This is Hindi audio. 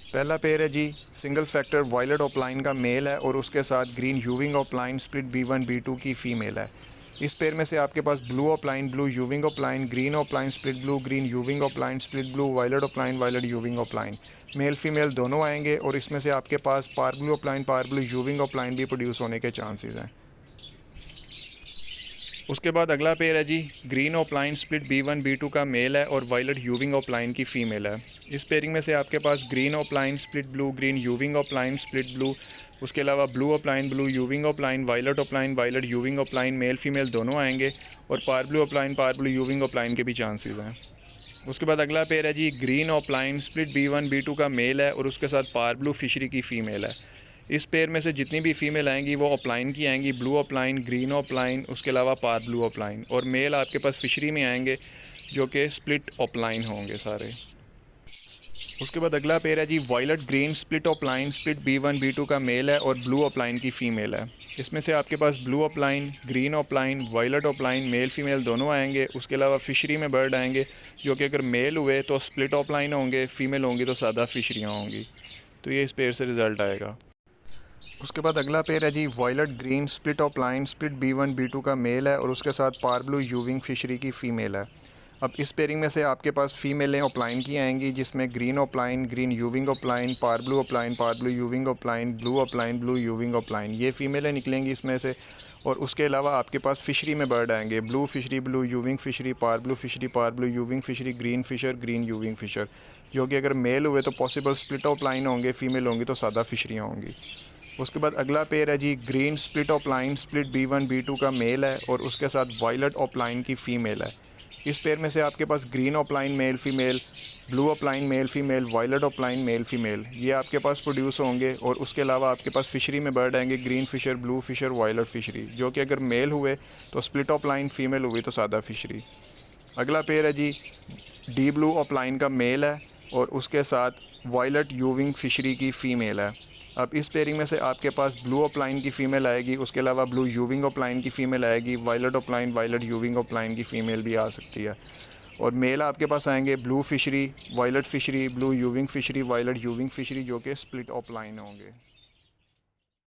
पहला पेयर है जी सिंगल फैक्टर वायलेट ऑपलाइन का मेल है और उसके साथ ग्रीन यूविंग ऑपलाइन स्प्लिट B1 B2 की फ़ीमेल है। इस पेयर में से आपके पास blue ऑपलाइन, blue यूविंग ऑपलाइन, green ऑपलाइन split blue, green यूविंग ऑपलाइन split blue, violet ऑपलाइन, violet यूविंग ऑपलाइन male female दोनों आएंगे और इसमें से आपके पास पार ब्लू ऑपलाइन, पार ब्लू यूविंग ऑपलाइन भी प्रोड्यूस होने के चांसेस हैं। उसके बाद अगला पेयर है जी ग्रीन ऑपलाइन स्प्लिट B1 B2 का मेल है और वायलेट यूविंग ऑपलाइन की फ़ीमेल है। इस पेयरिंग में से आपके पास green ऑपलाइन split blue, green यूविंग ऑपलाइन split blue, उसके अलावा blue ऑपलाइन, blue यूविंग ऑपलाइन, violet ऑपलाइन, violet यूविंग ऑपलाइन male female दोनों आएंगे और पार ब्लू ऑपलाइन, पार ब्लू यूविंग ऑपलाइन के भी चांसेस हैं। उसके बाद अगला पेयर है जी ग्रीन ऑपलाइन स्प्लिट B1 B2 का मेल है और उसके साथ पार ब्लू फिशरी की फ़ीमेल है। इस पेयर में से जितनी भी फीमेल आएंगी वो ऑपलाइन की आएंगी, ब्लू ऑपलाइन, ग्रीन ऑपलाइन, उसके अलावा पार ब्लू ऑपलाइन, और मेल आपके पास फिशरी में आएंगे जो कि स्प्लिट ऑपलाइन होंगे सारे। उसके बाद अगला पेयर है जी violet green split opaline split B1 B2 का मेल है और ब्लू ऑपलाइन की फ़ीमेल है। इसमें से आपके पास blue opaline, green opaline, violet opaline male female दोनों आएंगे। उसके अलावा फिशरी में बर्ड आएंगे जो कि अगर मेल हुए तो स्प्लिट ऑपलाइन होंगे, फीमेल होंगी तो सादा फिशरियाँ होंगी। तो ये इस पेयर से रिज़ल्ट आएगा। उसके बाद अगला पेयर है जी violet green split opaline split B1 B2 का मेल है और उसके साथ पार ब्लू यूविंग फिशरी की फ़ीमेल है। अब इस पेयरिंग में से आपके पास फ़ीमेलें ऑपलाइन की आएंगी जिसमें ग्रीन ऑपलाइन, ग्रीन यूविंग ऑपलाइन, पार ब्लू ऑपलाइन, पार ब्लू यूविंग ऑपलाइन, ब्लू ऑपलाइन, ब्लू यूविंग ऑपलाइन ये फ़ीमेलें निकलेंगी इसमें से। और उसके अलावा आपके पास फिशरी में बर्ड आएंगे blue fishery, blue euwing fishery, पार ब्लू फिशरी, पार blue euwing fishery, green Fisher, green यूविंग Fisher, जो कि अगर मेल हुए तो पॉसिबल स्प्लिट ऑपलाइन होंगे, फ़ीमेल होंगी तो सादा फिशरियाँ होंगी। उसके बाद अगला पेयर है जी green split opaline split B1 B2 का मेल है और उसके साथ वायलेट ऑपलाइन की फ़ीमेल है। इस पेयर में से आपके पास green opaline male female, blue opaline male female, violet opaline male female ये आपके पास प्रोड्यूस होंगे। और उसके अलावा आपके पास फिशरी में बर्ड आएंगे green fischer, blue fischer, violet fischeri, जो कि अगर मेल हुए तो स्प्लिट ऑपलाइन, फीमेल हुई तो सादा फिशरी। अगला पेयर है जी डी ब्लू ऑपलाइन का मेल है और उसके साथ वायलेट यूविंग फिशरी की फ़ीमेल है। अब इस पेयरिंग में से आपके पास ब्लू ऑपलाइन की फ़ीमेल आएगी, उसके अलावा ब्लू यूविंग ऑपलाइन की फ़ीमेल आएगी, वायलेट ऑपलाइन, वायलेट यूविंग ऑपलाइन की फ़ीमेल भी आ सकती है। और मेल आपके पास आएंगे blue fischeri, violet fischeri, blue euwing fischeri, violet euwing fischeri, जो कि स्प्लिट ऑपलाइन होंगे।